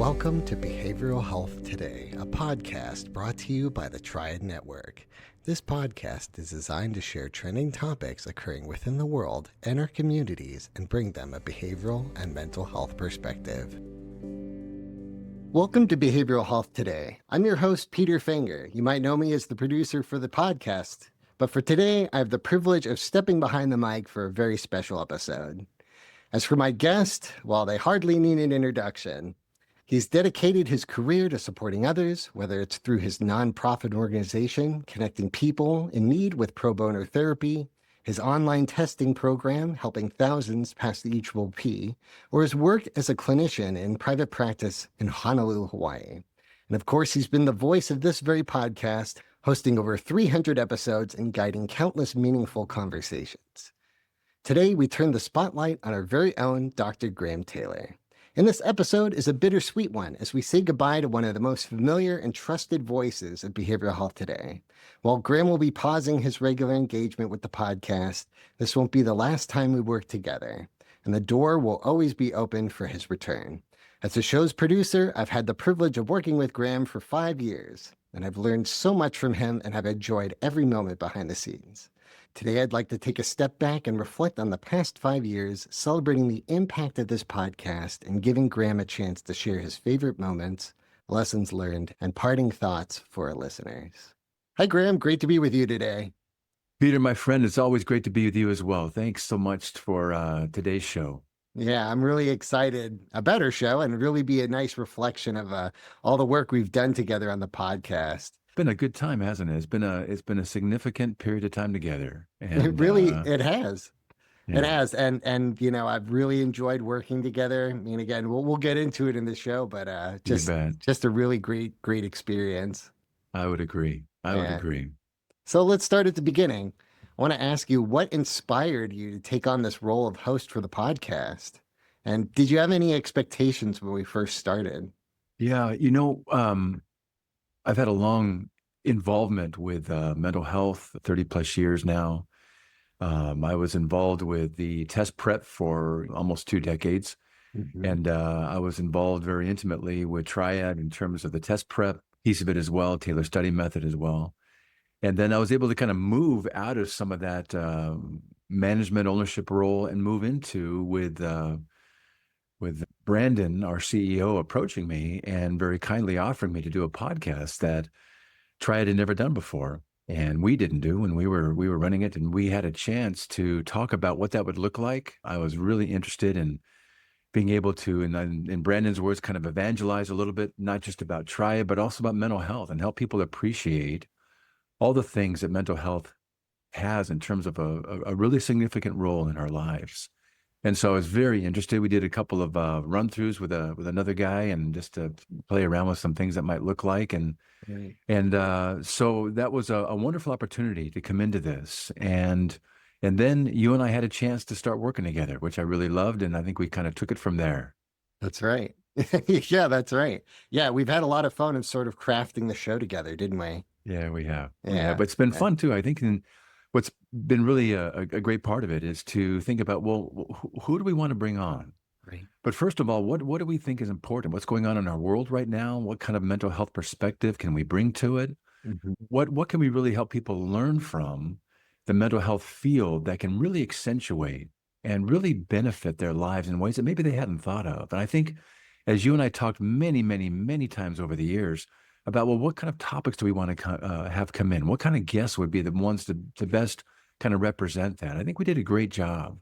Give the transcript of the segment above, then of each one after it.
Welcome to Behavioral Health Today, a podcast brought to you by the Triad Network. This podcast is designed to share trending topics occurring within the world and our communities and bring them a behavioral and mental health perspective. Welcome to Behavioral Health Today. I'm your host, Peter Fenger. You might know me as the producer for the podcast, but for today, I have the privilege of stepping behind the mic for a very special episode. As for my guest, well, they hardly need an introduction. He's dedicated his career to supporting others, whether it's through his nonprofit organization, connecting people in need with pro bono therapy, his online testing program, helping thousands pass the EAP, or his work as a clinician in private practice in Honolulu, Hawaii. And of course, he's been the voice of this very podcast, hosting over 300 episodes and guiding countless meaningful conversations. Today, we turn the spotlight on our very own Dr. Graham Taylor. And this episode is a bittersweet one as we say goodbye to one of the most familiar and trusted voices of behavioral health today. While Graham will be pausing his regular engagement with the podcast, this won't be the last time we work together, and the door will always be open for his return. As the show's producer, I've had the privilege of working with Graham for 5 years, and I've learned so much from him and have enjoyed every moment behind the scenes. Today, I'd like to take a step back and reflect on the past 5 years, celebrating the impact of this podcast and giving Graham a chance to share his favorite moments, lessons learned, and parting thoughts for our listeners. Hi, Graham. Great to be with you today. Peter, my friend, it's always great to be with you as well. Thanks so much for today's show. Yeah, I'm really excited about our show and really be a nice reflection of all the work we've done together on the podcast. Been a good time, hasn't it? It's been a significant period of time together. And it has. Yeah. It has. And you know, I've really enjoyed working together. I mean, again, we'll get into it in the show, but just a really great experience. I would agree. I would agree. So let's start at the beginning. I want to ask you, what inspired you to take on this role of host for the podcast? And did you have any expectations when we first started? Yeah, I've had a long involvement with mental health, 30 plus years now. I was involved with the test prep for almost 2 decades. Mm-hmm. And I was involved very intimately with Triad in terms of the test prep piece of it as well, Taylor study method as well. And then I was able to kind of move out of some of that management ownership role and move into with Brandon, our CEO, approaching me and very kindly offering me to do a podcast that Triad had never done before, and we didn't do, and we were running it, and we had a chance to talk about what that would look like. I was really interested in being able to, in Brandon's words, kind of evangelize a little bit, not just about Triad, but also about mental health and help people appreciate all the things that mental health has in terms of a really significant role in our lives. And so I was very interested. We did a couple of run-throughs with another guy, and just to play around with some things that might look like. And so that was a wonderful opportunity to come into this. And then you and I had a chance to start working together, which I really loved. And I think we kind of took it from there. That's right. Yeah, that's right. Yeah, we've had a lot of fun in sort of crafting the show together, didn't we? Yeah, we have. Yeah, but it's been fun too. I think what's been really a great part of it is to think about, well, who do we want to bring on? Right. But first of all, what do we think is important? What's going on in our world right now? What kind of mental health perspective can we bring to it? Mm-hmm. What can we really help people learn from the mental health field that can really accentuate and really benefit their lives in ways that maybe they hadn't thought of? And I think, as you and I talked many, many, many times over the years about, well, what kind of topics do we want to have come in? What kind of guests would be the ones to best kind of represent that? I think we did a great job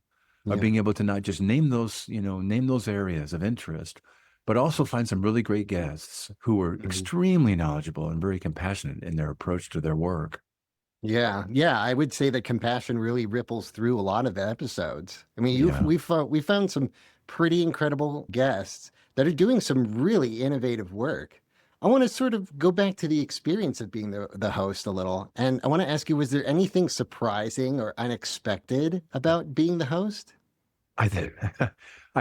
of being able to not just name those areas of interest, but also find some really great guests who were extremely knowledgeable and very compassionate in their approach to their work. Yeah. I would say that compassion really ripples through a lot of the episodes. I mean, we found some pretty incredible guests that are doing some really innovative work. I want to sort of go back to the experience of being the host a little. And I want to ask you, was there anything surprising or unexpected about being the host? I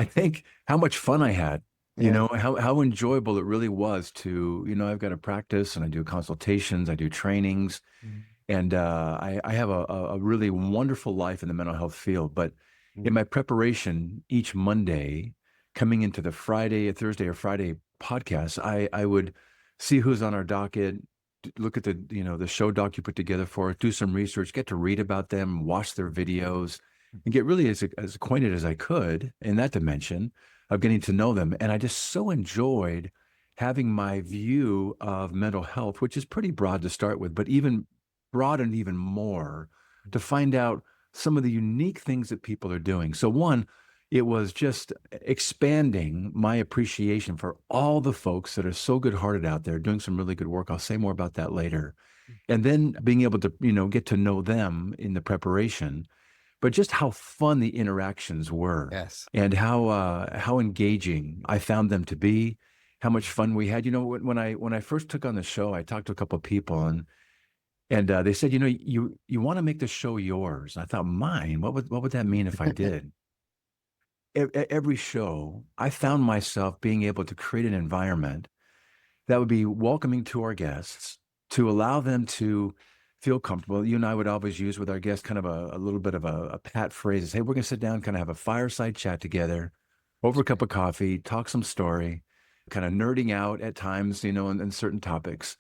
think how much fun I had, how enjoyable it really was to, I've got to practice and I do consultations, I do trainings, and I have a really wonderful life in the mental health field. But in my preparation each Monday, coming into the Thursday or Friday podcasts, I would see who's on our docket, look at the show doc you put together for it, do some research, get to read about them, watch their videos, and get really as acquainted as I could in that dimension of getting to know them. And I just so enjoyed having my view of mental health, which is pretty broad to start with, but even broadened even more to find out some of the unique things that people are doing. So one, it was just expanding my appreciation for all the folks that are so good-hearted out there doing some really good work. I'll say more about that later. And then being able to, get to know them in the preparation, but just how fun the interactions were Yes. and how engaging I found them to be, how much fun we had. When I first took on the show, I talked to a couple of people and they said, you want to make the show yours. I thought, mine? What would that mean if I did? Every show, I found myself being able to create an environment that would be welcoming to our guests, to allow them to feel comfortable. You and I would always use with our guests kind of a little bit of a pat phrase. Hey, we're going to sit down, kind of have a fireside chat together over a cup of coffee, talk some story, kind of nerding out at times, in certain topics,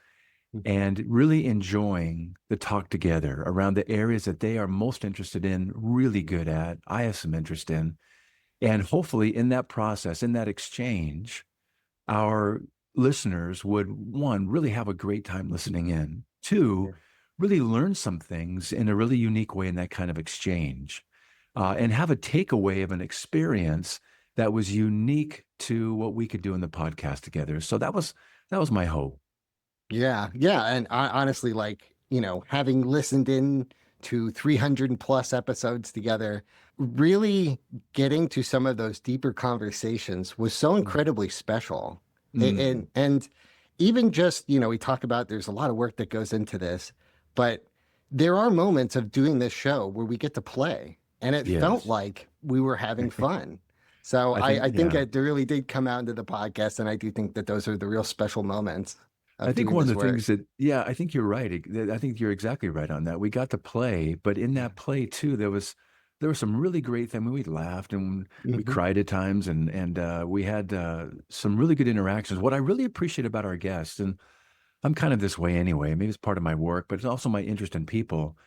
and really enjoying the talk together around the areas that they are most interested in, really good at. I have some interest in. And hopefully in that process, in that exchange, our listeners would, one, really have a great time listening in. Two, really learn some things in a really unique way in that kind of exchange, and have a takeaway of an experience that was unique to what we could do in the podcast together. So that was my hope. Yeah. Yeah. And honestly, having listened in to 300 plus episodes together, really getting to some of those deeper conversations was so incredibly special. And even just, we talk about there's a lot of work that goes into this, but there are moments of doing this show where we get to play and it felt Yes. like we were having fun. So I think yeah. it really did come out into the podcast. And I do think that those are the real special moments I of think doing one this of the work. things I think you're right. I think you're exactly right on that. We got to play, but in that play too, there were some really great things. I mean, we laughed and we Mhm. cried at times, and we had some really good interactions. What I really appreciate about our guests, and I'm kind of this way anyway. Maybe it's part of my work, but it's also my interest in people.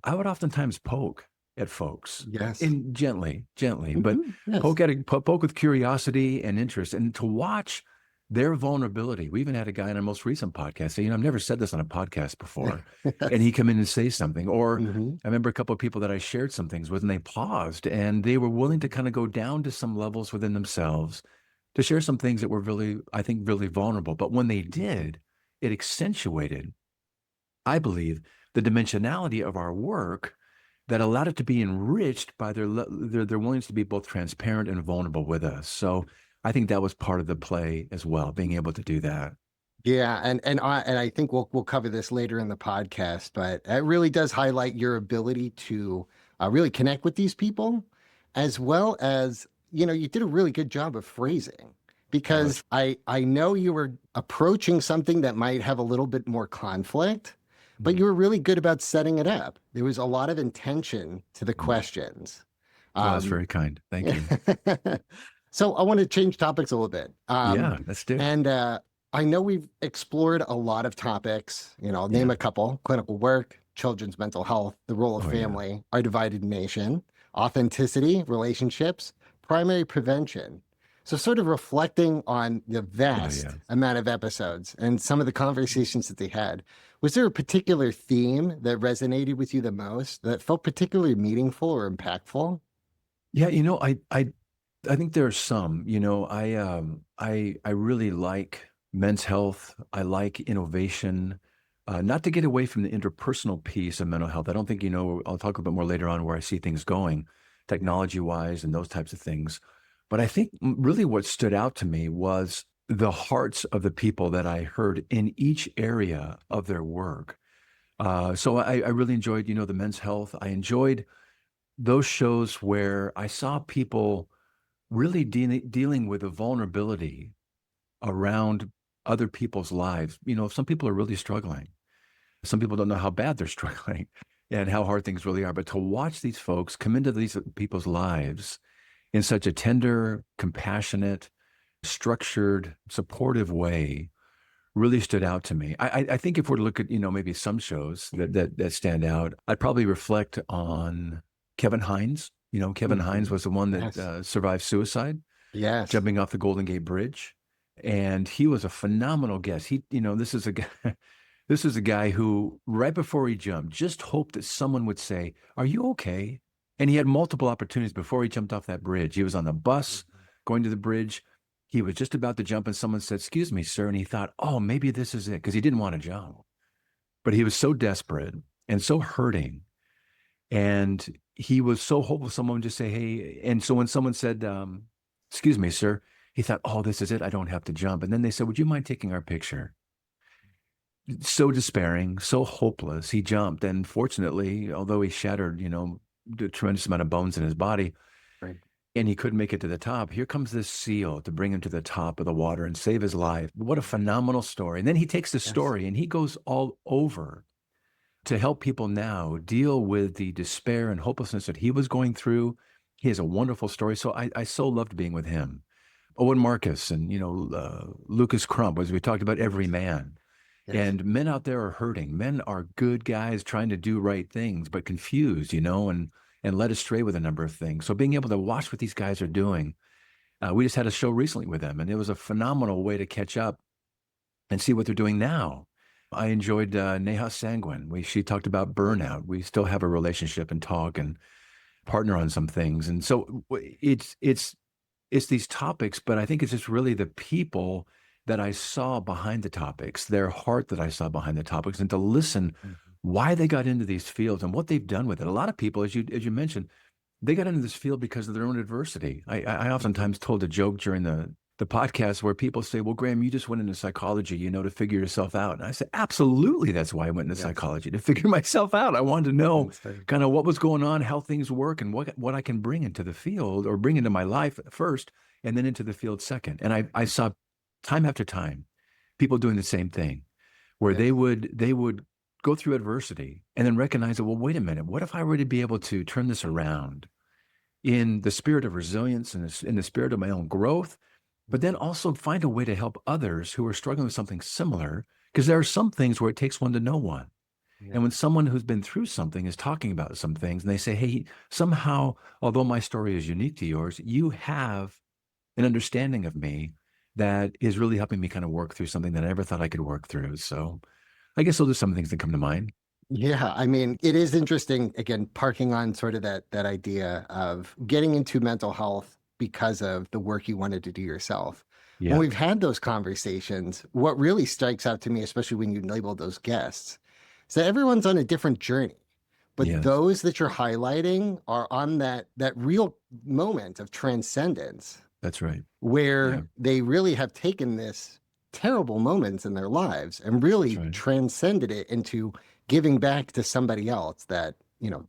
I would oftentimes poke at folks, Yes. and gently, but Mhm. Yes. poke with curiosity and interest, and to watch their vulnerability. We even had a guy in our most recent podcast say, I've never said this on a podcast before, and Yes. he come in and say something. Or Mhm. I remember a couple of people that I shared some things with, and they paused, and they were willing to kind of go down to some levels within themselves to share some things that were really, I think, really vulnerable. But when they did, it accentuated, I believe, the dimensionality of our work that allowed it to be enriched by their willingness to be both transparent and vulnerable with us. So I think that was part of the play as well, being able to do that. Yeah, and I think we'll cover this later in the podcast, but it really does highlight your ability to really connect with these people, as well as you did a really good job of phrasing Oh, that's because I know you were approaching something that might have a little bit more conflict, but you mm, were really good about setting it up. There was a lot of intention to the mm. questions. Well, that's Um, very kind. Thank you. So I want to change topics a little bit. Yeah, let's do it. And I know we've explored a lot of topics. I'll name Yeah. a couple: clinical work, children's mental health, the role of Oh, yeah. family, our divided nation, authenticity, relationships, primary prevention. So, sort of reflecting on the Oh, yeah. vast amount of episodes and some of the conversations that they had, was there a particular theme that resonated with you the most that felt particularly meaningful or impactful? Yeah, I think there are some, I really like men's health. I like innovation. Not to get away from the interpersonal piece of mental health. I don't think, I'll talk a bit more later on where I see things going, technology wise and those types of things. But I think really what stood out to me was the hearts of the people that I heard in each area of their work. So I really enjoyed, the men's health. I enjoyed those shows where I saw people really dealing with the vulnerability around other people's lives. Some people are really struggling. Some people don't know how bad they're struggling and how hard things really are. But to watch these folks come into these people's lives in such a tender, compassionate, structured, supportive way really stood out to me. I think if we're to look at, maybe some shows that stand out, I'd probably reflect on Kevin Hines. Kevin Hines Mhm. was the one that Yes. survived suicide, Yes. jumping off the Golden Gate Bridge. And he was a phenomenal guest. This is a guy, this is a guy who, right before he jumped, just hoped that someone would say, "Are you okay?" And he had multiple opportunities before he jumped off that bridge. He was on the bus Mhm. going to the bridge. He was just about to jump, and someone said, "Excuse me, sir." And he thought, "Oh, maybe this is it," because he didn't want to jump. But he was so desperate and so hurting. And he was so hopeful someone would just say, "Hey." And so when someone said, "Excuse me, sir," he thought, "Oh, this is it. I don't have to jump." And then they said, "Would you mind taking our picture?" So despairing, so hopeless, he jumped. And fortunately, although he shattered, a tremendous amount of bones in his body, Right. and he couldn't make it to the top, here comes this seal to bring him to the top of the water and save his life. What a phenomenal story. And then he takes the Yes. story and he goes all over to help people now deal with the despair and hopelessness that he was going through. He has a wonderful story. So I so loved being with him. Owen Marcus and, Lucas Crump, as we talked about, every Yes. man. Yes. And men out there are hurting. Men are good guys trying to do right things, but confused, and led astray with a number of things. So being able to watch what these guys are doing, we just had a show recently with them, and it was a phenomenal way to catch up and see what they're doing now. I enjoyed Neha Sangwan. She talked about burnout. We still have a relationship and talk and partner on some things. And so it's these topics, but I think it's just really the people that I saw behind the topics, their heart that I saw behind the topics, and to listen Mhm. why they got into these fields and what they've done with it. A lot of people, as you mentioned, they got into this field because of their own adversity. I Mhm. oftentimes told a joke during the podcast where people say, "Well, Graham, you just went into psychology, to figure yourself out." And I said, "Absolutely, that's why I went into Yes. psychology, to figure myself out. I wanted to know Understood. kind of what was going on, how things work, and what I can bring into the field or bring into my life first, and then into the field second." And I saw time after time people doing the same thing, where Yes. they would go through adversity and then recognize that, well, wait a minute, what if I were to be able to turn this around in the spirit of resilience and in the spirit of my own growth, but then Mhm. also find a way to help others who are struggling with something similar? Because there are some things where it takes one to know one. Yeah. And when someone who's been through something is talking about some things and they say, "Hey, somehow, although my story is unique to yours, you have an understanding of me that is really helping me kind of work through something that I never thought I could work through." So I guess those are some things that come to mind. Yeah, I mean, it is interesting, again, parking on sort of that idea of getting into mental health because of the work you wanted to do yourself. When Yeah. we've had those conversations, what really strikes out to me, especially when you label those guests, is that everyone's on a different journey. But Yes. those that you're highlighting are on that real moment of transcendence That's right. Yeah. where they really have taken this terrible moments in their lives and That's really right. transcended it into giving back to somebody else that,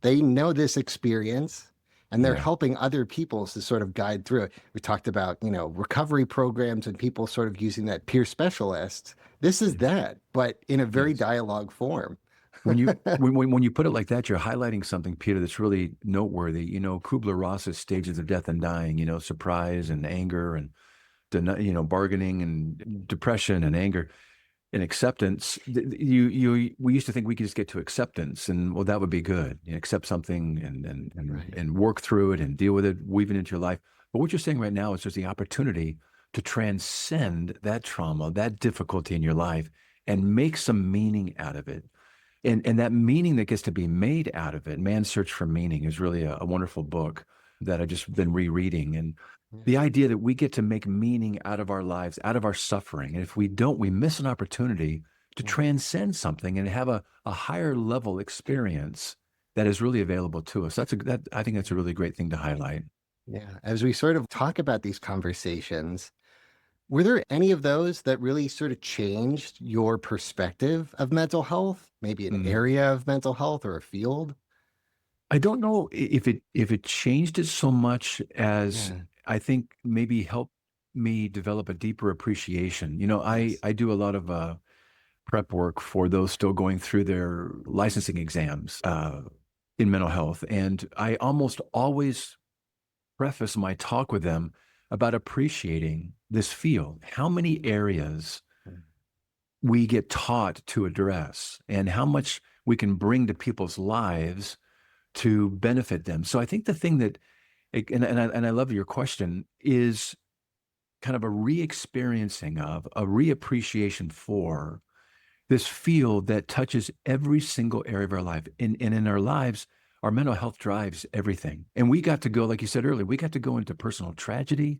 they know this experience and they're Yeah. helping other people to sort of guide through it. We talked about, recovery programs and people sort of using that peer specialist. This is Yeah. that, but in a very Yes. dialogue form. When you put it like that, you're highlighting something, Peter, that's really noteworthy. Kubler-Ross's stages of death and dying, surprise and anger and bargaining and depression and anger and acceptance. We used to think we could just get to acceptance and, well, that would be good. Accept something Right. and work through it and deal with it, weave it into your life. But what you're saying right now is there's the opportunity to transcend that trauma, that difficulty in your life, and make some meaning out of it. And that meaning that gets to be made out of it, Man's Search for Meaning, is really a wonderful book that I've just been rereading. And the idea that we get to make meaning out of our lives, out of our suffering. And if we don't, we miss an opportunity to Yeah. transcend something and have a higher level experience that is really available to us. I think that's a really great thing to highlight. Yeah. As we sort of talk about these conversations, were there any of those that really sort of changed your perspective of mental health? Maybe an Mm. area of mental health or a field? I don't know if it changed it so much as Yeah. I think maybe helped me develop a deeper appreciation. I Yes. I do a lot of prep work for those still going through their licensing exams in mental health, and I almost always preface my talk with them about appreciating this field, how many areas we get taught to address and how much we can bring to people's lives to benefit them. So I think the thing that, and I love your question, is kind of a re-experiencing of, a reappreciation for this field that touches every single area of our life. And in our lives, our mental health drives everything. And we got to go, like you said earlier, we got to go into personal tragedy.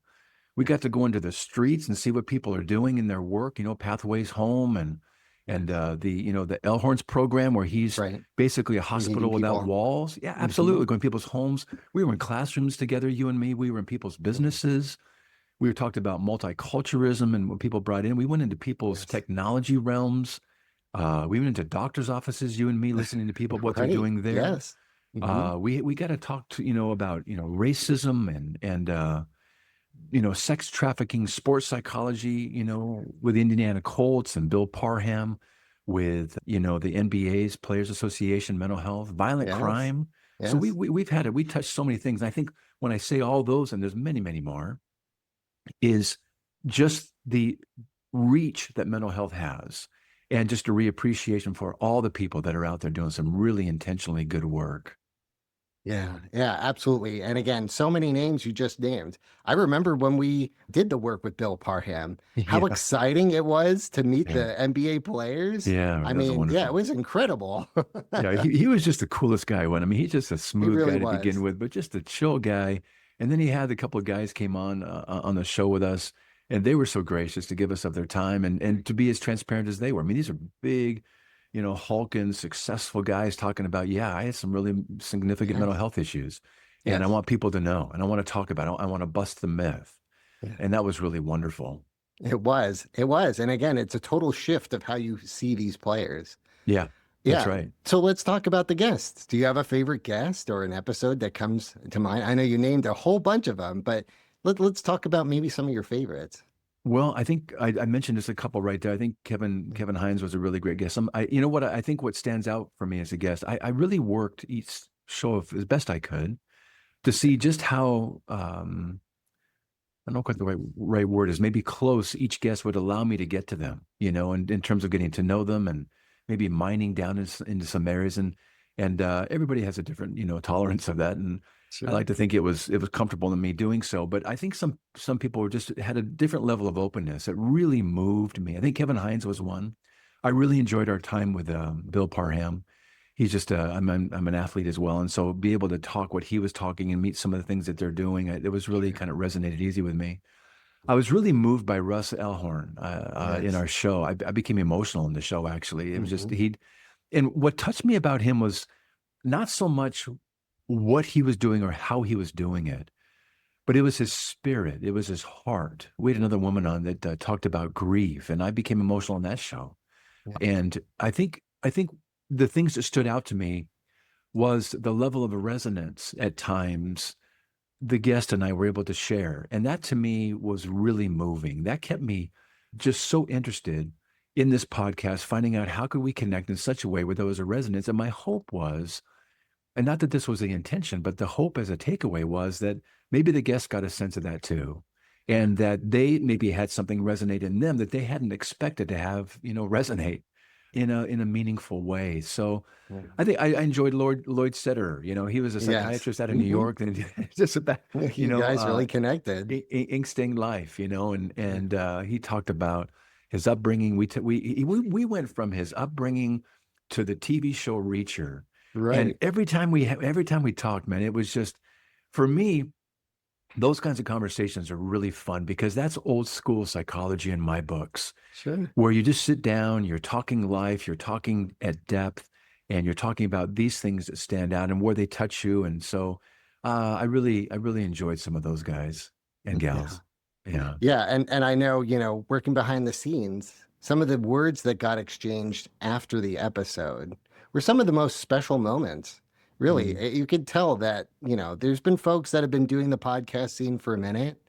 We got to go into the streets and see what people are doing in their work, Pathways Home and the Elhorn's program where he's Right. basically a hospital Meeting without people. walls. Yeah, absolutely. Going to people's homes. We were in classrooms together, you and me. We were in people's businesses. We were talked about multiculturalism and what people brought in. We went into people's Yes. technology realms. We went into doctors' offices, you and me, listening to people, what they're Right. doing there. Yes. Mhm. We got to talk to, about, racism and sex trafficking, sports psychology, with Indiana Colts and Bill Parham, with, the NBA's Players Association, mental health, violent Yes. crime. So Yes. we touched so many things. And I think when I say all those, and there's many, many more, is just the reach that mental health has, and just a reappreciation for all the people that are out there doing some really intentionally good work. Yeah, yeah, absolutely. And again, so many names you just named. I remember when we did the work with Bill Parham, how Yeah. exciting it was to meet Yeah. the NBA players. Yeah. I That was mean, yeah, it wonderful. was incredible. Yeah. He was just the coolest guy. He's just a He smooth really guy to begin was. with, but just a chill guy. And then he had a couple of guys came on the show with us, and they were so gracious to give us of their time and to be as transparent as they were. I mean, these are big, hulking, successful guys talking about, yeah, I had some really significant mental Yes. health issues, and I Yes. want people to know, and I want to talk about it. I want to bust the myth. Yeah. And that was really wonderful. It was. It was. And again, it's a total shift of how you see these players. Yeah, that's Yeah. right. So let's talk about the guests. Do you have a favorite guest or an episode that comes to mind? I know you named a whole bunch of them, but let's talk about maybe some of your favorites. Well, I think I mentioned just a couple right there. I think Kevin Hines was a really great guest. You know what? I think what stands out for me as a guest, I really worked each show as best I could to see just how I don't know what the right word is. Maybe close each guest would allow me to get to them, in terms of getting to know them and maybe mining down into some areas. And everybody has a different, tolerance of that. And I Sure. like to think it was comfortable in me doing so. But I think some people were just had a different level of openness that really moved me. I think Kevin Hines was one. I really enjoyed our time with Bill Parham. He's just I'm an athlete as well, and so be able to talk what he was talking and meet some of the things that they're doing, it was really Sure. kind of resonated easy with me. I was really moved by Russ Elhorn in Yes. our show. I became emotional in the show. Actually, it was just Hmm. and what touched me about him was not so much what he was doing or how he was doing it, but it was his spirit. It was his heart. We had another woman on that talked about grief, and I became emotional in that show. Yeah. And I think the things that stood out to me was the level of resonance at times the guest and I were able to share. And that to me was really moving. That kept me just so interested in this podcast, finding out how could we connect in such a way where there was a resonance. And my hope was, and not that this was the intention, but the hope as a takeaway was that maybe the guest got a sense of that too. And that they maybe had something resonate in them that they hadn't expected to have, resonate in a meaningful way. So Yeah. I think I enjoyed Lloyd Setter. He was a Yes. psychiatrist out of New Hmm. York, and just about you You know guys uh, really connected. ink stained life. And Yeah. and he talked about his upbringing. We went from his upbringing to the TV show Reacher, and Right. every time we talked, man, it was just for me. Those kinds of conversations are really fun because that's old school psychology in my books Sure. where you just sit down, you're talking life, you're talking at depth, and you're talking about these things that stand out and where they touch you. And so I really enjoyed some of those guys and Yeah. gals. Yeah. Yeah, and I know, working behind the scenes, some of the words that got exchanged after the episode were some of the most special moments. Really, Mm, you could tell that, there's been folks that have been doing the podcast scene for a minute,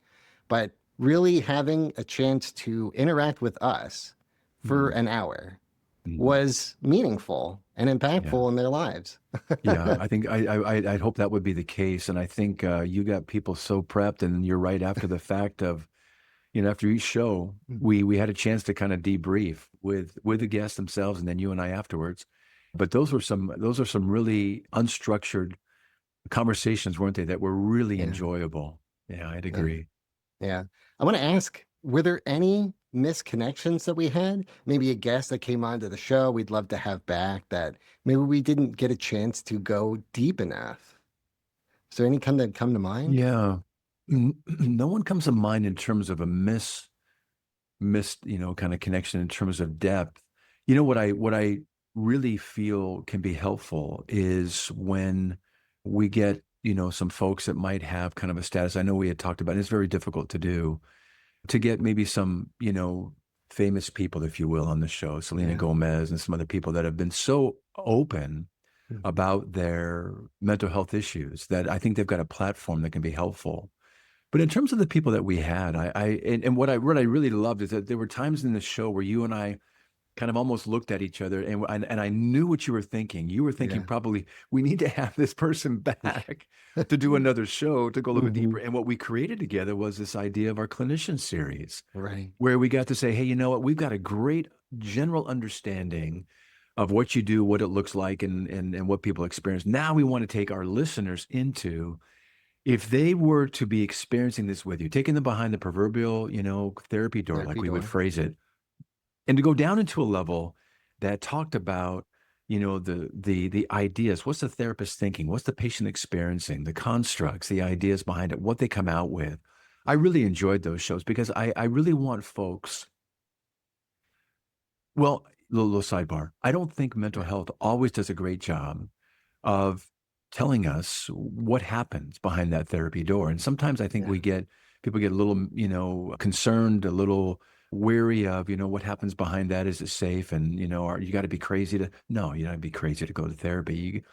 but really having a chance to interact with us for mm, an hour mm. was meaningful and Yeah. impactful in their lives. Yeah. I think I'd hope that would be the case. And I think you got people so prepped and you're right after the fact of, after each show, Mhm. we had a chance to kind of debrief with the guests themselves, and then you and I afterwards. But those are some really unstructured conversations, weren't they? That were really Yeah. enjoyable. Yeah, I'd Yeah. agree. Yeah. I want to ask, were there any misconnections that we had? Maybe a guest that came onto the show we'd love to have back that maybe we didn't get a chance to go deep enough. Is there any kind that come to mind? Yeah. No one comes to mind in terms of a missed, kind of connection in terms of depth. What I really feel can be helpful is when we get, some folks that might have kind of a status. I know we had talked about, and it's very difficult to do, to get maybe some, famous people, if you will, on the show, Selena Yeah. Gomez and some other people that have been so open Mhm. about their mental health issues that I think they've got a platform that can be helpful. But in terms of the people that we had, and what I really loved is that there were times in the show where you and I kind of almost looked at each other, and I knew what you were thinking. You were thinking Yeah. probably we need to have this person back to do another show to go a little bit deeper. Mhm. And what we created together was this idea of our clinician series, Right. where we got to say, hey, you know what? We've got a great general understanding of what you do, what it looks like, and what people experience. Now we want to take our listeners into, if they were to be experiencing this with you, taking them behind the proverbial, therapy door, like Therapy we would door. phrase it, and to go down into a level that talked about, the ideas. What's the therapist thinking? What's the patient experiencing? The constructs, the ideas behind it, what they come out with. I really enjoyed those shows because I really want folks. Well, little sidebar. I don't think mental Yeah. health always does a great job of telling us what happens behind that therapy door. And sometimes I think Yeah. people get a little, concerned, a little weary of, what happens behind that. Is it safe? And, you got to be crazy to, no, you don't have to be crazy to go to therapy.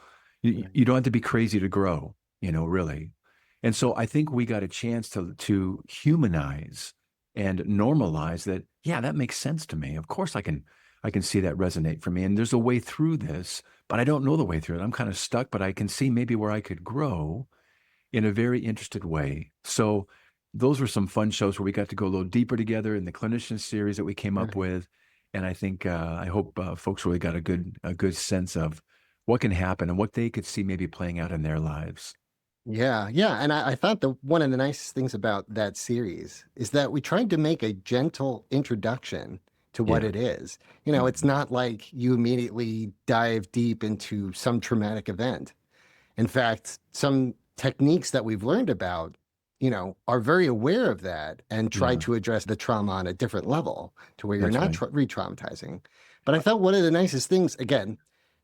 Right. You don't have to be crazy to grow, really. And so I think we got a chance to humanize and normalize that. Yeah, that makes sense to me. Of course I can see that resonate for me. And there's a way through this, but I don't know the way through it. I'm kind of stuck, but I can see maybe where I could grow in a very interested way. So those were some fun shows where we got to go a little deeper together in the clinician series that we came up Right. with. And I hope folks really got a good sense of what can happen and what they could see maybe playing out in their lives. Yeah, yeah. And I thought the one of the nicest things about that series is that we tried to make a gentle introduction to what Yeah. it is. It's Mhm. not like you immediately dive deep into some traumatic event. In fact, some techniques that we've learned about, are very aware of that and try Yeah, to address the trauma on a different level to where you're that's not right. re-traumatizing. But I thought one of the nicest things, again,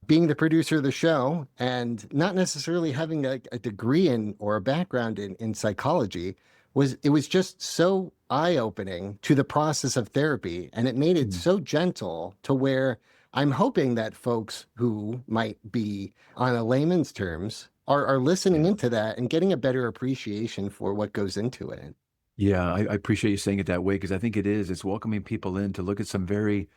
being the producer of the show and not necessarily having a degree in or a background in psychology, was it was just so eye-opening to the process of therapy. And it made it Mm. so gentle to where I'm hoping that folks who might be on a layman's terms are listening Yeah. into that and getting a better appreciation for what goes into it. Yeah, I appreciate you saying it that way because I think it is. It's welcoming people in to look at some very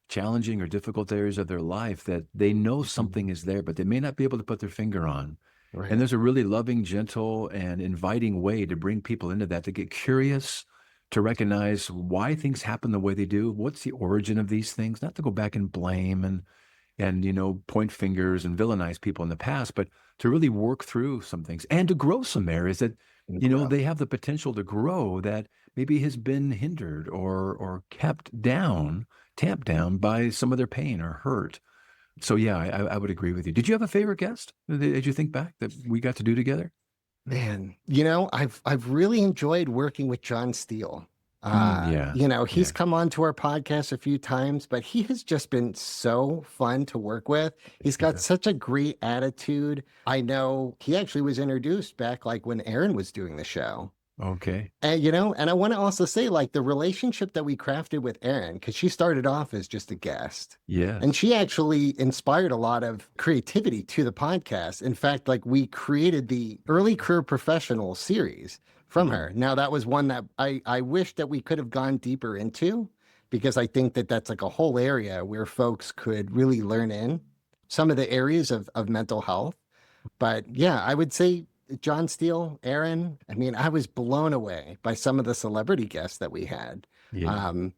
challenging or difficult areas of their life that they know Mhm. something is there, but they may not be able to put their finger on. And Right. there's a really loving, gentle, and inviting way to bring people into that, to get curious, to recognize why things happen the way they do. What's the origin of these things? Not to go back and blame and point fingers and villainize people in the past, but to really work through some things and to grow some areas that And grow. they have the potential to grow that maybe has been hindered or kept down, tamped down by some of their pain or hurt. So yeah, I would agree with you. Did you have a favorite guest that you think back that we got to do together? Man, I've really enjoyed working with John Steele. Yeah, He's yeah, come on to our podcast a few times, but he has just been so fun to work with. He's got yeah. such a great attitude. I know he actually was introduced back like when Aaron was doing the show. Okay, And I want to also say, like, the relationship that we crafted with Erin, because she started off as just a guest. And yes. she actually inspired a lot of creativity to the podcast. In fact, like, we created the Early Career Professional series from Mm, her. Now, that was one that I wish that we could have gone deeper into because I think that that's like a whole area where folks could really learn in some of the areas of mental health. But yeah, I would say John Steele, Aaron. I mean, I was blown away by some of the celebrity guests that we had. Yeah. Um,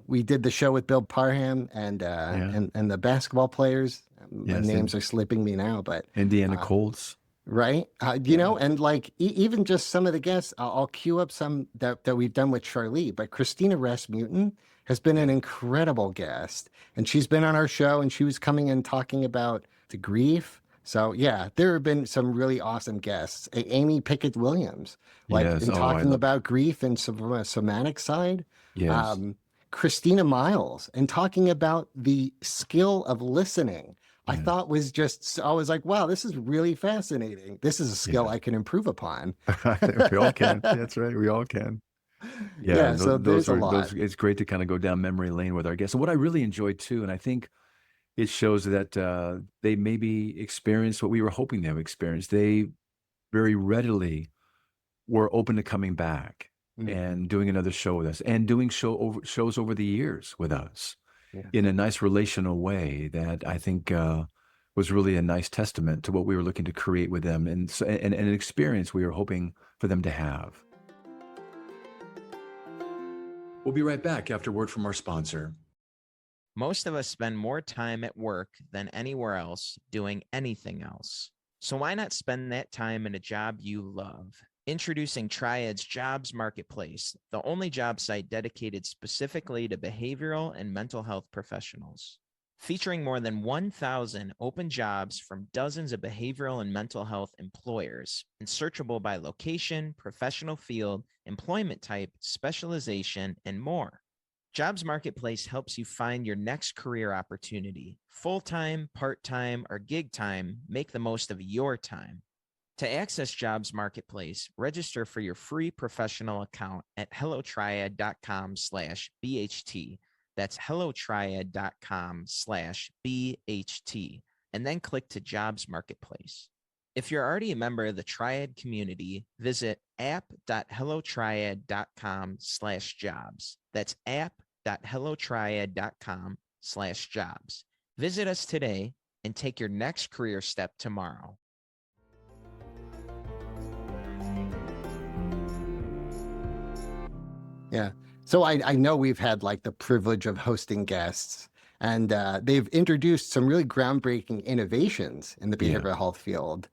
we did the show with Bill Parham Yeah. and the basketball players. Yes. Names are slipping me now, but Indiana uh, Colts. right? Yeah. And like even just some of the guests, I'll queue up some that we've done with Charlie, but Christina Rasmussen has been an Yeah. incredible guest, and she's been on our show, and she was coming and talking about the grief. So yeah, there have been some really awesome guests. Amy Pickett Williams, like Yes. in Oh, I talking love. about grief and some from a somatic side. Yes. Um, Christina Miles and talking about the skill of listening. I Yes. thought was just, I was like, wow, this is really fascinating. This is a skill Yeah. I can improve upon. We all can. That's right. We all can. Yeah. Yeah, so Those there's a are lot. those. It's great to kind of go down memory lane with our guests. And what I really enjoyed too, and I think it shows that they maybe experienced what we were hoping they would experience. They very readily were open to coming back Mhm. and doing another show with us and doing shows over the years with us Yeah, in a nice relational way that I think was really a nice testament to what we were looking to create with them and an experience we were hoping for them to have. We'll be right back after word from our sponsor. Most of us spend more time at work than anywhere else doing anything else. So why not spend that time in a job you love? Introducing Triad's Jobs Marketplace, the only job site dedicated specifically to behavioral and mental health professionals. Featuring more than 1,000 open jobs from dozens of behavioral and mental health employers, and searchable by location, professional field, employment type, specialization, and more. Jobs Marketplace helps you find your next career opportunity. Full-time, part-time, or gig time, make the most of your time. To access Jobs Marketplace, register for your free professional account at hellotriad.com/BHT. That's hellotriad.com/BHT, and then click to Jobs Marketplace. If you're already a member of the Triad community, visit app.hellotriad.com/jobs. That's app.hellotriad.com/jobs. Visit us today and take your next career step tomorrow. yeah. So I know we've had like the privilege of hosting guests, and they've introduced some really groundbreaking innovations in the Yeah. behavioral health field,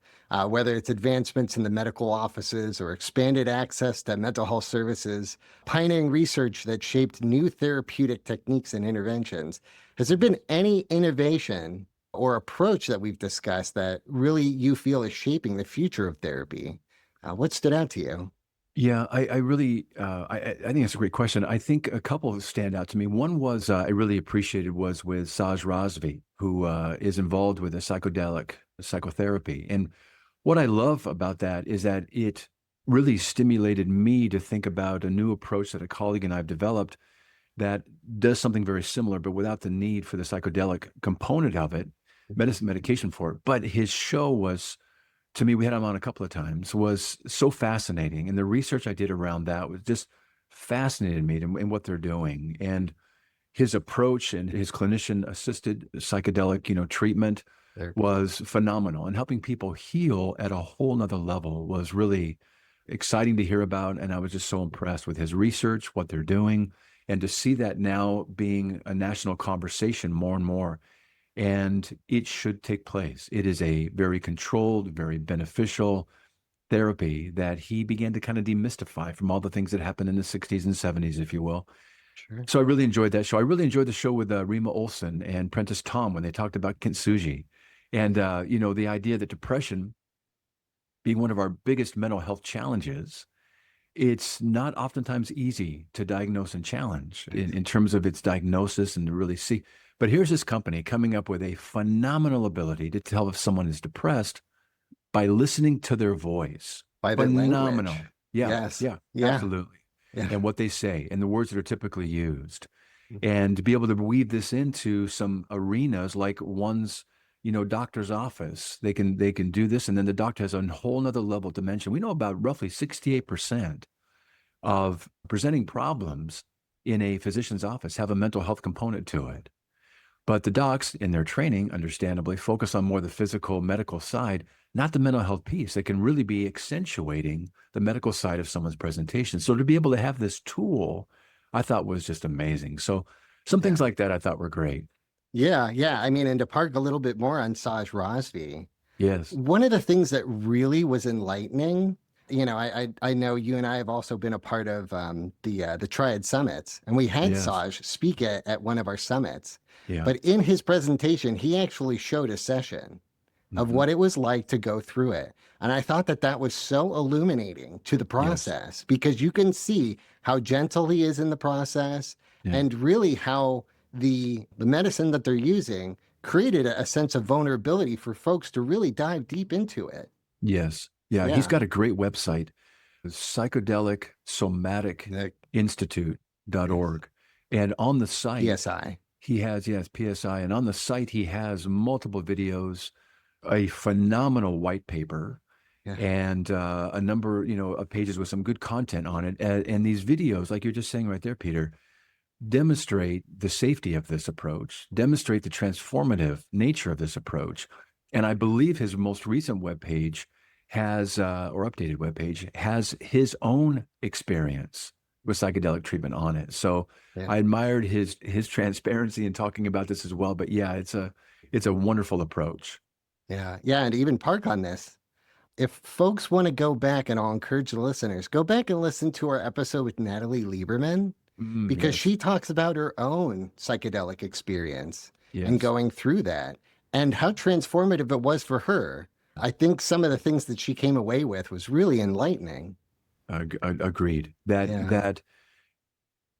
whether it's advancements in the medical offices or expanded access to mental health services, pioneering research that shaped new therapeutic techniques and interventions. Has there been any innovation or approach that we've discussed that really you feel is shaping the future of therapy? What stood out to you? Yeah, I really, I think that's a great question. I think a couple stand out to me. One was I really appreciated was with Saj Razvi, who is involved with a psychedelic psychotherapy. And what I love about that is that it really stimulated me to think about a new approach that a colleague and I have developed that does something very similar, but without the need for the psychedelic component of it, medication for it. But his show was, to me, we had him on a couple of times, was so fascinating. And the research I did around that was just fascinated me in what they're doing. And his approach and his clinician assisted psychedelic, treatment There. was phenomenal. And helping people heal at a whole nother level was really exciting to hear about. And I was just so impressed with his research, what they're doing, and to see that now being a national conversation more and more. And it should take place. It is a very controlled, very beneficial therapy that he began to kind of demystify from all the things that happened in the 60s and 70s, if you will. Sure. So I really enjoyed that show. I really enjoyed the show with Rima Olsen and Prentice Tom when they talked about kintsugi. And, the idea that depression being one of our biggest mental health challenges, it's not oftentimes easy to diagnose and challenge in terms of its diagnosis and to really see. But here's this company coming up with a phenomenal ability to tell if someone is depressed by listening to their voice. By their Phenomenal. language. Yeah, Yes. yeah, Yeah. absolutely. Yeah. And what they say and the words that are typically used. Mhm. And to be able to weave this into some arenas like one's, doctor's office, they can do this. And then the doctor has a whole nother level dimension. We know about roughly 68% of presenting problems in a physician's office have a mental health component to it. But the docs in their training, understandably, focus on more the physical medical side, not the mental health piece. They can really be accentuating the medical side of someone's presentation. So to be able to have this tool, I thought was just amazing. So some things Yeah. like that I thought were great. Yeah. Yeah. I mean, and to park a little bit more on Saj Rosvi, Yes. one of the things that really was enlightening, I know you and I have also been a part of the Triad Summits, and we had Yes. Saj speak at one of our summits. Yeah. But in his presentation, he actually showed a session of Hmm. what it was like to go through it. And I thought that that was so illuminating to the Yes. process because you can see how gentle he is in the process Yeah. and really how the medicine that they're using created a sense of vulnerability for folks to really dive deep into it. Yes. Yeah. He's Yeah. got a great website, Psychedelic Somatic The Institute.org. And on the site, PSI. he has, yes, PSI. And on the site, he has multiple videos, a phenomenal white paper, Yeah. and a number, of pages with some good content on it. And these videos, like you're just saying right there, Peter, demonstrate the safety of this approach, demonstrate the transformative nature of this approach. And I believe his most recent webpage has, or updated webpage, has his own experience with psychedelic treatment on it. So Yeah. I admired his transparency in talking about this as well. But yeah, it's a wonderful approach. Yeah. Yeah. And to even park on this, if folks want to go back, and I'll encourage the listeners, go back and listen to our episode with Natalie Lieberman because Yes, she talks about her own psychedelic experience and yes. going through that and how transformative it was for her. I think some of the things that she came away with was really enlightening. Agreed. That Yeah. that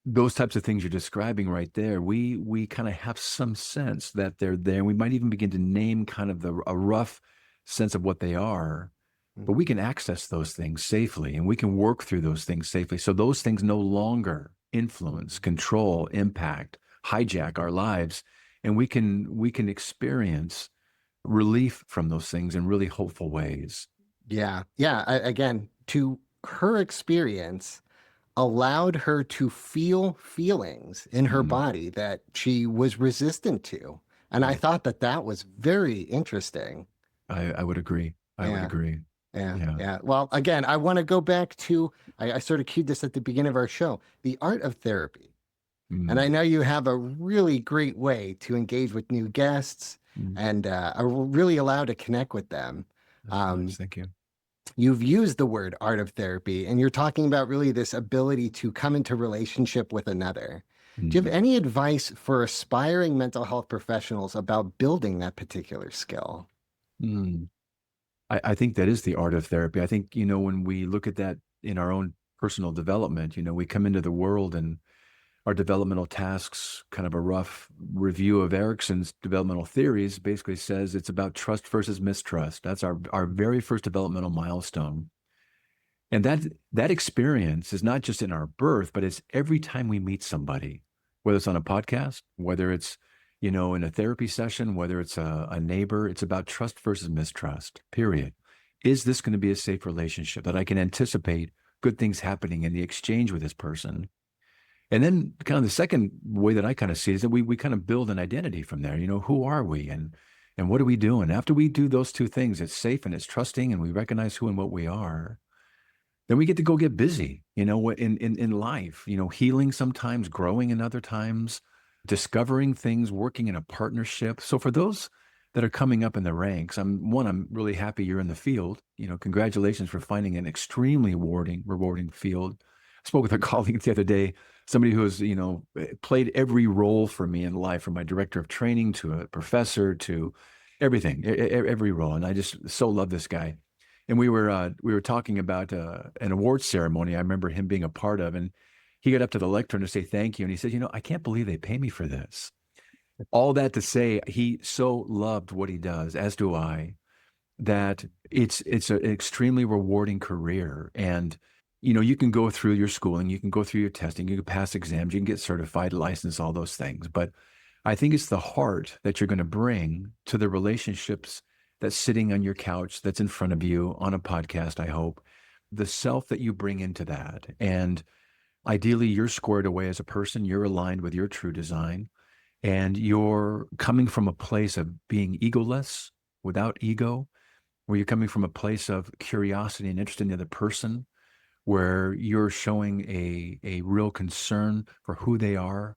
those types of things you're describing right there, we kind of have some sense that they're there. We might even begin to name kind of a rough sense of what they are, but we can access those things safely and we can work through those things safely. So those things no longer influence, control, impact, hijack our lives, and we can experience relief from those things in really hopeful ways. Yeah. Yeah. Again, to her experience allowed her to feel feelings in her Mm, body that she was resistant to. And I yeah, thought that that was very interesting. I would agree. I would Yeah. agree. Yeah. Yeah. Yeah. Well, again, I want to go back to, I sort of cued this at the beginning of our show, the art of therapy. And I Mm, know you have a really great way to engage with new guests mm. and are really allowed to connect with them. That's nice. Um, Thank you. you've used the word art of therapy, and you're talking about really this ability to come into relationship with another. Do you have Mhm. any advice for aspiring mental health professionals about building that particular skill? Mm. I think that is the art of therapy. I think, when we look at that in our own personal development, we come into the world and our developmental tasks, kind of a rough review of Erickson's developmental theories, basically says it's about trust versus mistrust. That's our very first developmental milestone. And that experience is not just in our birth, but it's every time we meet somebody, whether it's on a podcast, whether it's, in a therapy session, whether it's a neighbor, it's about trust versus mistrust, period. Is this going to be a safe relationship that I can anticipate good things happening in the exchange with this person? And then kind of the second way that I kind of see it is that we kind of build an identity from there. Who are we and what are we doing? After we do those two things, it's safe and it's trusting and we recognize who and what we are, then we get to go get busy, in life, healing sometimes, growing in other times, discovering things, working in a partnership. So for those that are coming up in the ranks, I'm really happy you're in the field. Congratulations for finding an extremely rewarding field. I spoke with a colleague the other day, somebody who has, played every role for me in life, from my director of training to a professor to everything, every role. And I just so love this guy. And we were talking about an awards ceremony I remember him being a part of, and he got up to the lectern to say thank you, and he said, I can't believe they pay me for this. All that to say, he so loved what he does, as do I, that it's an extremely rewarding career. And you can go through your schooling, you can go through your testing, you can pass exams, you can get certified, licensed, all those things. But I think it's the heart that you're going to bring to the relationships that's sitting on your couch, that's in front of you on a podcast, I hope, the self that you bring into that. And ideally, you're squared away as a person, you're aligned with your true design. and you're coming from a place of being egoless, without ego, where you're coming from a place of curiosity and interest in the other person, where you're showing a real concern for who they are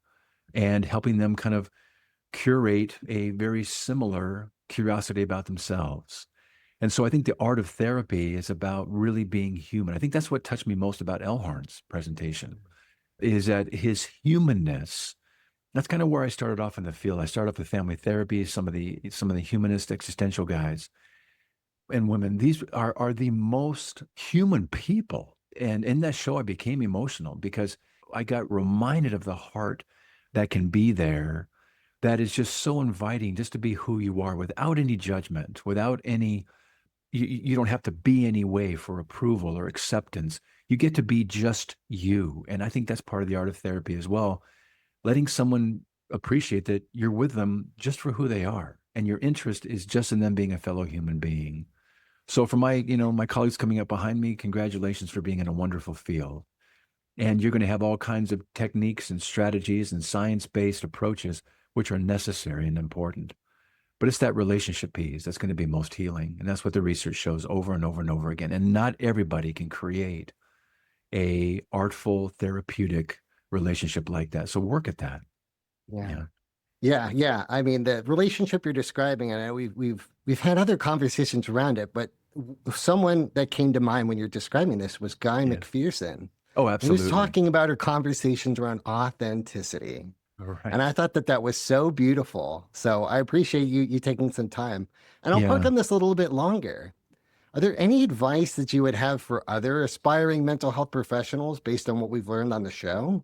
and helping them kind of curate a very similar curiosity about themselves. And so I think the art of therapy is about really being human. I think that's what touched me most about Elhorn's presentation, is that his humanness. That's kind of where I started off in the field. I started off with family therapy, some of the humanist existential guys and women. These are the most human people. And in that show, I became emotional because I got reminded of the heart that can be there, that is just so inviting, just to be who you are without any judgment, without any, you don't have to be any way for approval or acceptance. You get to be just you. And I think that's part of the art of therapy as well, letting someone appreciate that you're with them just for who they are. And your interest is just in them being a fellow human being. So for my colleagues coming up behind me, congratulations for being in a wonderful field. And you're going to have all kinds of techniques and strategies and science-based approaches, which are necessary and important. But it's that relationship piece that's going to be most healing. And that's what the research shows over and over and over again. And not everybody can create a artful, therapeutic relationship like that. So work at that. Yeah. Yeah. I mean, the relationship you're describing, and we've had other conversations around it, but someone that came to mind when you're describing this was Guy McPherson. Oh, absolutely. He was talking about her conversations around authenticity. Right. And I thought that was so beautiful. So I appreciate you taking some time. And I'll poke on this a little bit longer. Are there any advice that you would have for other aspiring mental health professionals based on what we've learned on the show?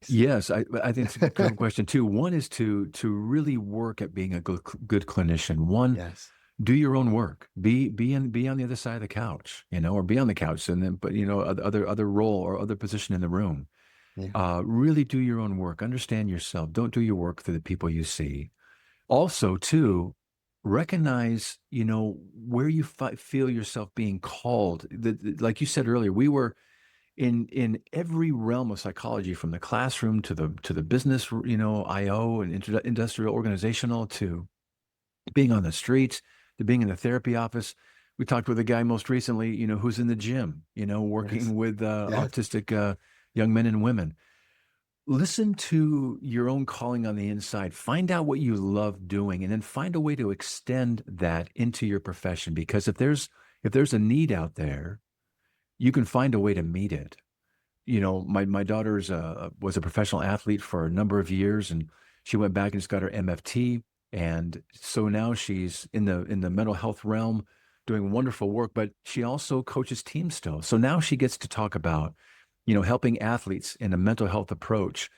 Yes, I think it's a good question too. One is to really work at being a good clinician. One, Yes. do your own work. Be on the other side of the couch, or be on the couch, and then but other role or other position in the room. Yeah. Really do your own work. Understand yourself. Don't do your work through the people you see. Also, too, recognize where you feel yourself being called. Like you said earlier, we were in every realm of psychology, from the classroom to the business, IO and industrial organizational, to being on the streets, to being in the therapy office. We talked with a guy most recently, who's in the gym, working with autistic young men and women. Listen to your own calling on the inside. Find out what you love doing, and then find a way to extend that into your profession. Because if there's a need out there, you can find a way to meet it. My daughter's was a professional athlete for a number of years, and she went back and just got her MFT, and so now she's in the mental health realm, doing wonderful work. But she also coaches teams still. So now she gets to talk about, helping athletes in a mental health approach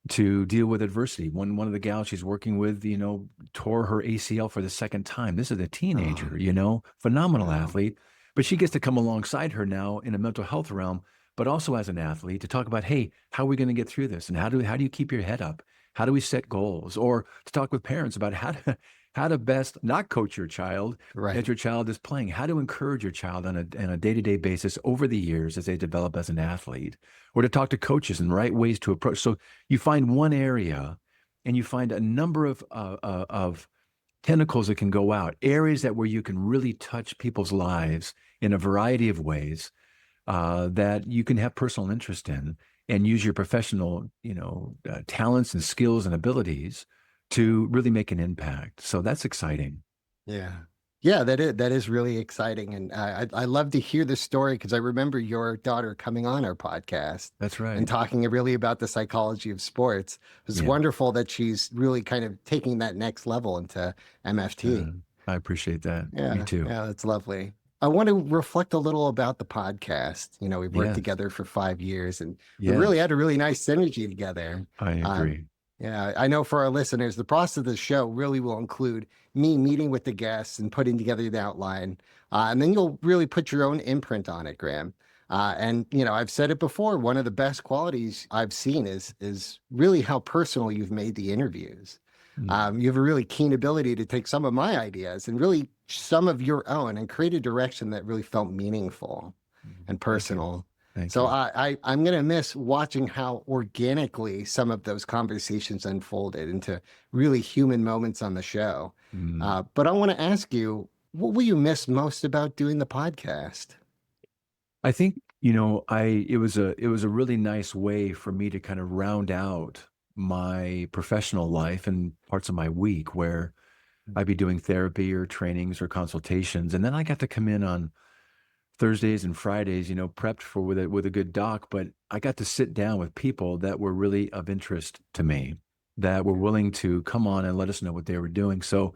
to deal with adversity. One of the gals she's working with, tore her ACL for the second time. This is a teenager, phenomenal athlete. But she gets to come alongside her now in a mental health realm, but also as an athlete, to talk about, hey, how are we going to get through this? And how do you keep your head up? How do we set goals? Or to talk with parents about how to best not coach your child as your child is playing. How to encourage your child on a day-to-day basis over the years as they develop as an athlete. Or to talk to coaches and right ways to approach. So you find one area, and you find a number of tentacles that can go out, areas where you can really touch people's lives in a variety of ways, that you can have personal interest in, and use your professional, talents and skills and abilities to really make an impact. So that's exciting. Yeah. Yeah, that is really exciting. And I love to hear the story, because I remember your daughter coming on our podcast. That's right. And talking really about the psychology of sports. It's wonderful that she's really kind of taking that next level into MFT. I appreciate that. Yeah, me too. Yeah, that's lovely. I want to reflect a little about the podcast. We've worked together for 5 years, and we really had a really nice synergy together. I agree. Yeah, I know for our listeners, the process of the show really will include me meeting with the guests and putting together the outline. And then you'll really put your own imprint on it, Graham. And I've said it before, one of the best qualities I've seen is really how personal you've made the interviews. You have a really keen ability to take some of my ideas and really some of your own and create a direction that really felt meaningful and personal. Thank So you. I'm going to miss watching how organically some of those conversations unfolded into really human moments on the show. Mm. But I want to ask you, what will you miss most about doing the podcast? I think, you know, it was a really nice way for me to kind of round out my professional life and parts of my week where I'd be doing therapy or trainings or consultations. And then I got to come in on Thursdays and Fridays, you know, prepped for with a good doc, but I got to sit down with people that were really of interest to me, that were willing to come on and let us know what they were doing. So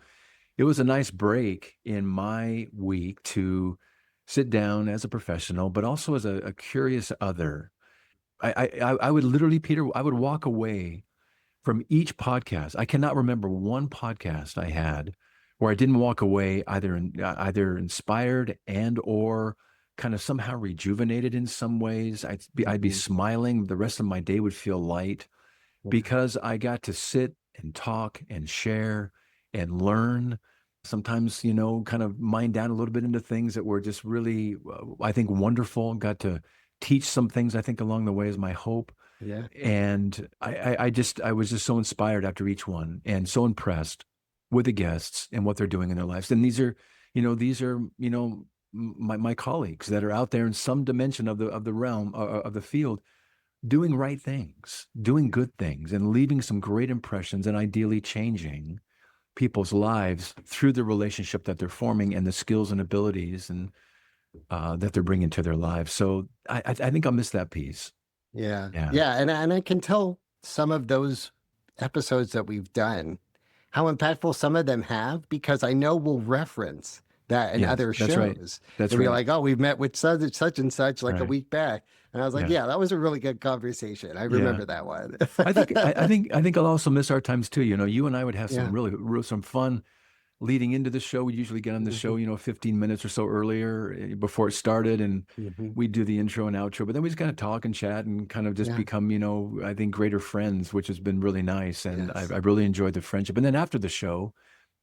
it was a nice break in my week to sit down as a professional, but also as a curious other. I would literally, Peter, I would walk away from each podcast. I cannot remember one podcast I had where I didn't walk away either inspired and or kind of somehow rejuvenated in some ways. I'd be Mhm. smiling. The rest of my day would feel light because I got to sit and talk and share and learn. Sometimes, you know, kind of mind down a little bit into things that were just really, I think, wonderful. Got to teach some things, I think, along the way is my hope. Yeah. And I was just so inspired after each one and so impressed with the guests and what they're doing in their lives. And these are my colleagues that are out there in some dimension of the realm of the field doing right things, doing good things, and leaving some great impressions and ideally changing people's lives through the relationship that they're forming and the skills and abilities and that they're bringing to their lives. So I think I'll miss that piece. Yeah. Yeah. Yeah. And I can tell some of those episodes that we've done, how impactful some of them have, because I know we'll reference that in Yes, other that's right. shows. That's They'll be right. like, oh, we've met with such and such like a Right. week back. And I was like, Yeah. yeah, that was a really good conversation. I Yeah. remember that one. I think I'll also miss our times too. You know, you and I would have some Yeah. some fun leading into the show. We usually get on the show, Mhm. 15 minutes or so earlier before it started, and Mhm. we do the intro and outro. But then we just kind of talk and chat and kind of just Yeah. become, I think greater friends, which has been really nice. And Yes. I really enjoyed the friendship. And then after the show,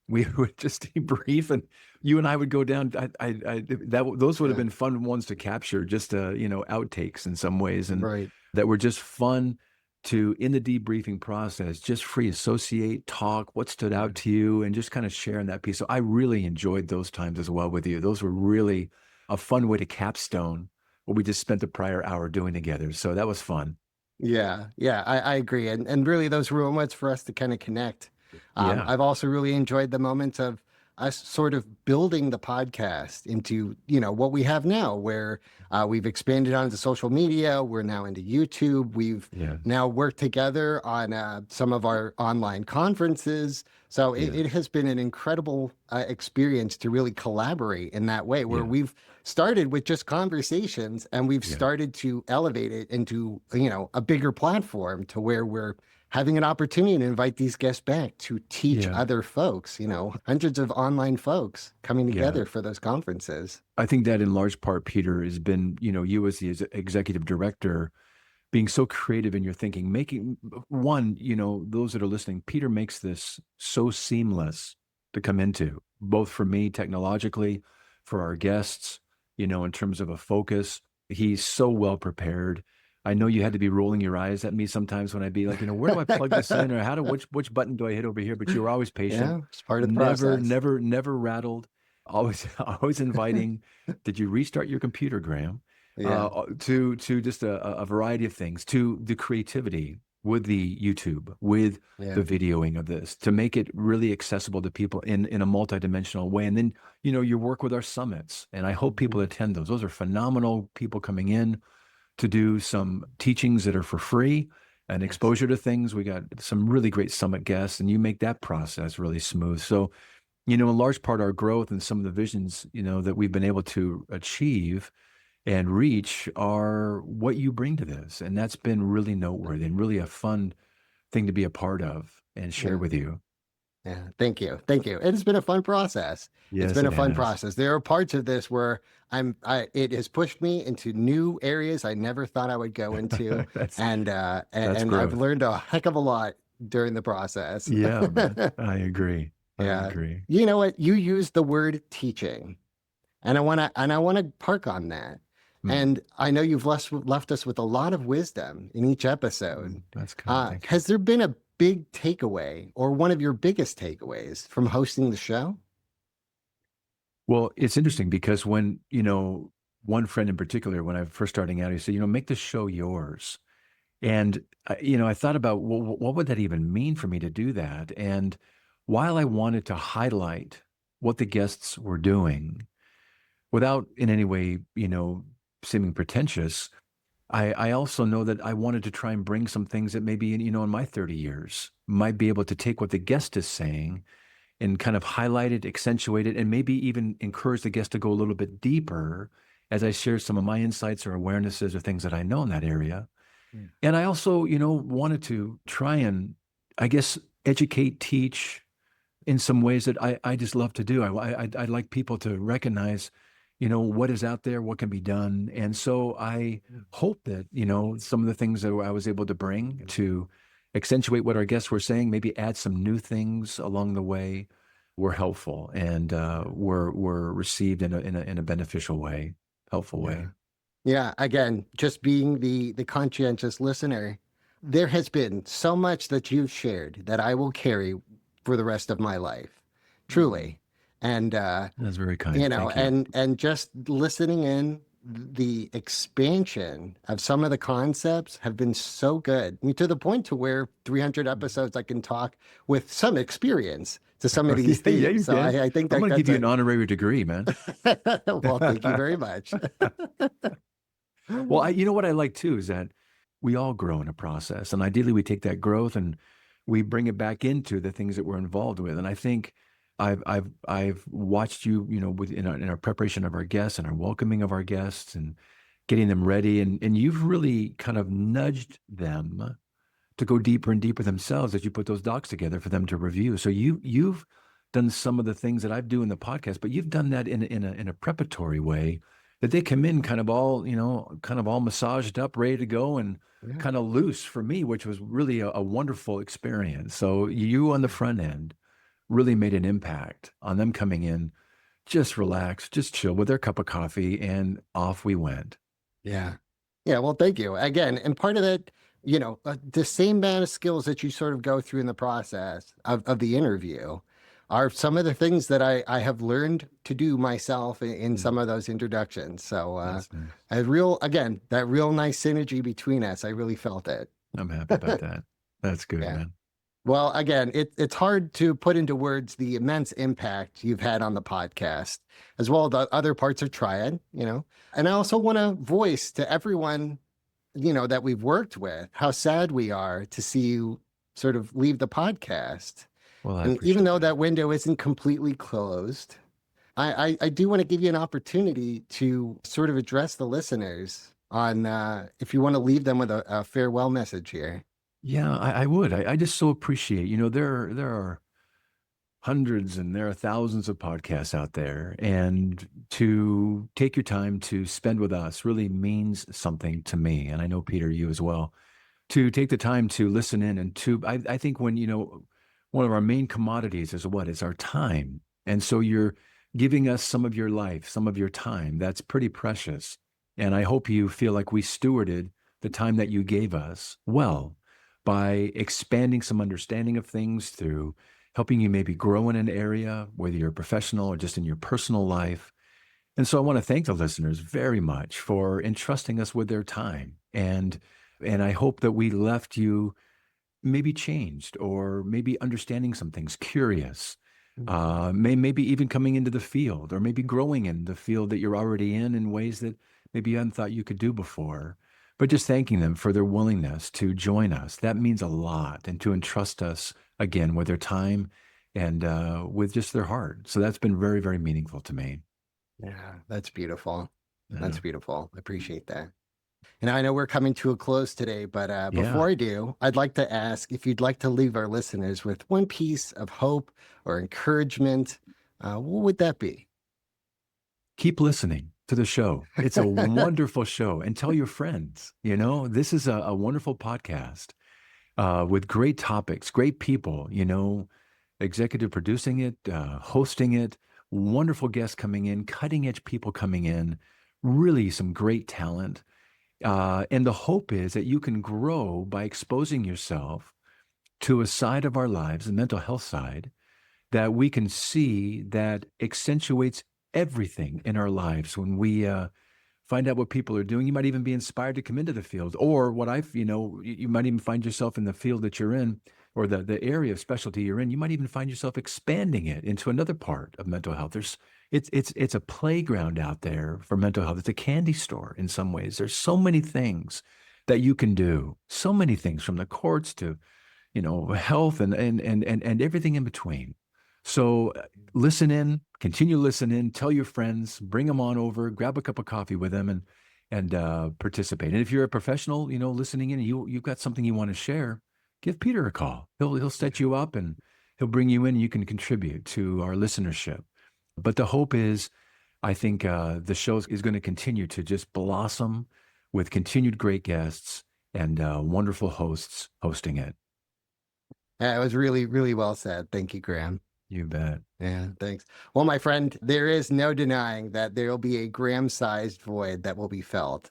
we would just debrief, and you and I would go down. Those would have Yeah. been fun ones to capture, just outtakes in some ways, and Right. that were just fun to in the debriefing process, just free associate, talk, what stood Yeah. out to you, and just kind of sharing that piece. So I really enjoyed those times as well with you. Those were really a fun way to capstone what we just spent the prior hour doing together. So that was fun. Yeah, yeah, I agree. And really those were moments for us to kind of connect. Yeah, I've also really enjoyed the moments of us sort of building the podcast into, what we have now, where we've expanded onto social media. We're now into YouTube. We've yeah, now worked together on some of our online conferences. So yeah, it has been an incredible experience to really collaborate in that way, where yeah, we've started with just conversations and we've yeah, started to elevate it into, a bigger platform to where we're having an opportunity to invite these guests back to teach yeah, other folks, hundreds of online folks coming yeah. together for those conferences. I think that in large part, Peter, has been, you as the executive director being so creative in your thinking, making one, those that are listening, Peter makes this so seamless to come into, both for me technologically, for our guests, in terms of a focus. He's so well prepared. I know you had to be rolling your eyes at me sometimes when I'd be like, where do I plug this in, or which button do I hit over here? But you were always patient, Yeah, it's part of the never, process. never, never rattled, always, always inviting. Did you restart your computer, Graham? Yeah. To just a variety of things, to the creativity with the YouTube, with Yeah. the videoing of this, to make it really accessible to people in a multidimensional way. And then, your work with our summits. And I hope people Mhm. attend those. Those are phenomenal people coming in to do some teachings that are for free and Yes. exposure to things. We got some really great summit guests, and you make that process really smooth. So, in large part, our growth and some of the visions, that we've been able to achieve and reach are what you bring to this. And that's been really noteworthy and really a fun thing to be a part of and share Yeah. with you. Yeah. Thank you. Thank you. It's been a fun process. It's Yes, been a it fun has. process. There are parts of this where it has pushed me into new areas I never thought I would go into. that's And that's I've growth. learned a heck of a lot during the process. Yeah, man. I agree. I Yeah. agree. You know what? You used the word teaching. And I want to park on that And I know you've left us with a lot of wisdom in each episode. That's kind. Thank you. Has there been a big takeaway or one of your biggest takeaways from hosting the show? Well, it's interesting because when, one friend in particular, when I was first starting out, he said, make the show yours. And, I thought about, well, what would that even mean for me to do that? And while I wanted to highlight what the guests were doing without in any way, seeming pretentious, I also know that I wanted to try and bring some things that maybe, in my 30 years might be able to take what the guest is saying and kind of highlight it, accentuate it, and maybe even encourage the guest to go a little bit deeper as I share some of my insights or awarenesses or things that I know in that area. Yeah. And I also, wanted to try and, I guess, educate, teach in some ways that I just love to do. I'd like people to recognize, what is out there, what can be done. And so I hope that, some of the things that I was able to bring to accentuate what our guests were saying, maybe add some new things along the way, were helpful and were received in a beneficial way, helpful way. Yeah. Again, just being the conscientious listener, there has been so much that you've shared that I will carry for the rest of my life, truly. And that's very kind. And just listening in, the expansion of some of the concepts have been so good. I mean, to the point to where 300 episodes I can talk with some experience to some of these things. Yeah, so I think I'm going to give you an honorary degree, man. Well, thank you very much. Well, you know what I like too is that we all grow in a process, and ideally we take that growth and we bring it back into the things that we're involved with. And I think I've watched you, in our preparation of our guests and our welcoming of our guests and getting them ready, and you've really kind of nudged them to go deeper and deeper themselves as you put those docs together for them to review. So you've done some of the things that I do in the podcast, but you've done that in a preparatory way that they come in kind of all massaged up, ready to go, and kind of loose for me, which was really a wonderful experience. So you on the front end really made an impact on them coming in, just relax, just chill with their cup of coffee, and off we went. Yeah. Well, thank you again. And part of that, the same amount of skills that you sort of go through in the process of the interview are some of the things that I have learned to do myself in some of those introductions. So nice. That real nice synergy between us, I really felt it. I'm happy about that. That's good, man. Well, again, it's hard to put into words the immense impact you've had on the podcast, as well as the other parts of Triad, And I also want to voice to everyone, that we've worked with, how sad we are to see you sort of leave the podcast. Well, and even though that window isn't completely closed, I do want to give you an opportunity to sort of address the listeners on if you want to leave them with a farewell message here. Yeah, I would. I just so appreciate, there are hundreds and there are thousands of podcasts out there, and to take your time to spend with us really means something to me. And I know, Peter, you as well, to take the time to listen in and I think when, one of our main commodities is what? It's our time. And so you're giving us some of your life, some of your time. That's pretty precious. And I hope you feel like we stewarded the time that you gave us well, by expanding some understanding of things through helping you maybe grow in an area, whether you're a professional or just in your personal life. And so I want to thank the listeners very much for entrusting us with their time. And I hope that we left you maybe changed, or maybe understanding some things, curious, maybe even coming into the field, or maybe growing in the field that you're already in ways that maybe you hadn't thought you could do before. But just thanking them for their willingness to join us. That means a lot, and to entrust us again with their time and with just their heart. So that's been very, very meaningful to me. Yeah, that's beautiful. That's beautiful. I appreciate that. And I know we're coming to a close today, but before I do, I'd like to ask if you'd like to leave our listeners with one piece of hope or encouragement. What would that be? Keep listening to the show. It's a wonderful show, and tell your friends. This is a wonderful podcast with great topics, great people, executive producing it, hosting it, wonderful guests coming in, cutting edge people coming in, really some great talent. And the hope is that you can grow by exposing yourself to a side of our lives, the mental health side, that we can see that accentuates everything in our lives. When we find out what people are doing, you might even be inspired to come into the field. Or what you might even find yourself in the field that you're in, or the area of specialty you're in. You might even find yourself expanding it into another part of mental health. It's a playground out there for mental health. It's a candy store in some ways. There's so many things that you can do. So many things, from the courts to health and everything in between. So listen in, continue listening, tell your friends, bring them on over, grab a cup of coffee with them, and participate. And if you're a professional, listening in, and you've got something you want to share, give Peter a call. He'll set you up, and he'll bring you in, and you can contribute to our listenership. But the hope is, I think the show is going to continue to just blossom with continued great guests and wonderful hosts hosting it. It was really, really well said. Thank you, Graham. You bet. Yeah, thanks. Well, my friend, there is no denying that there will be a Graham-sized void that will be felt.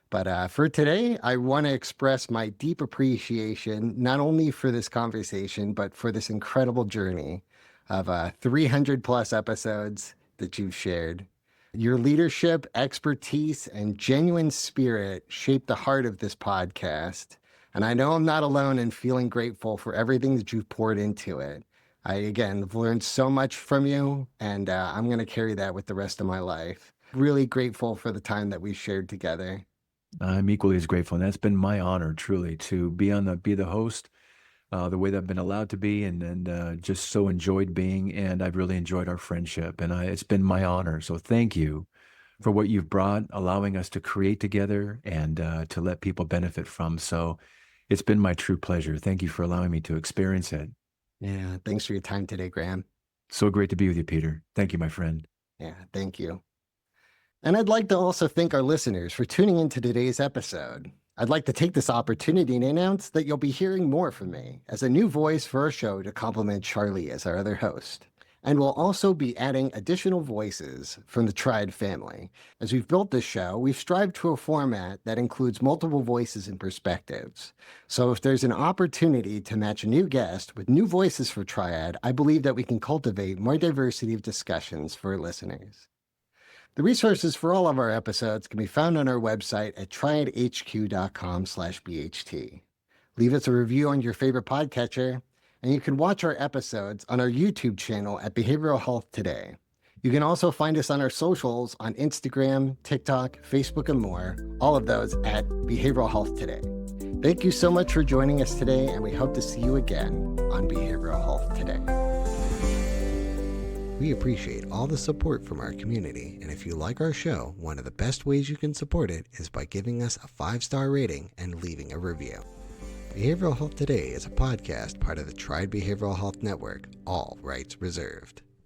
But for today, I want to express my deep appreciation, not only for this conversation, but for this incredible journey of 300 plus episodes that you've shared. Your leadership, expertise, and genuine spirit shaped the heart of this podcast. And I know I'm not alone in feeling grateful for everything that you've poured into it. I, again, have learned so much from you, and I'm going to carry that with the rest of my life. Really grateful for the time that we shared together. I'm equally as grateful, and that's been my honor, truly, to be the host, the way that I've been allowed to be, and just so enjoyed being, and I've really enjoyed our friendship, and it's been my honor. So thank you for what you've brought, allowing us to create together and to let people benefit from. So it's been my true pleasure. Thank you for allowing me to experience it. Yeah, thanks for your time today, Graham. So great to be with you, Peter. Thank you, my friend. Yeah, thank you. And I'd like to also thank our listeners for tuning into today's episode. I'd like to take this opportunity to announce that you'll be hearing more from me as a new voice for our show to complement Charlie as our other host. And we'll also be adding additional voices from the Triad family. As we've built this show, we've strived to a format that includes multiple voices and perspectives. So if there's an opportunity to match a new guest with new voices for Triad, I believe that we can cultivate more diversity of discussions for our listeners. The resources for all of our episodes can be found on our website at triadhq.com/BHT. Leave us a review on your favorite podcatcher, and you can watch our episodes on our YouTube channel at Behavioral Health Today. You can also find us on our socials on Instagram, TikTok, Facebook, and more, all of those at Behavioral Health Today. Thank you so much for joining us today, and we hope to see you again on Behavioral Health Today. We appreciate all the support from our community, and if you like our show, one of the best ways you can support it is by giving us a 5-star rating and leaving a review. Behavioral Health Today is a podcast part of the Triad Behavioral Health Network, all rights reserved.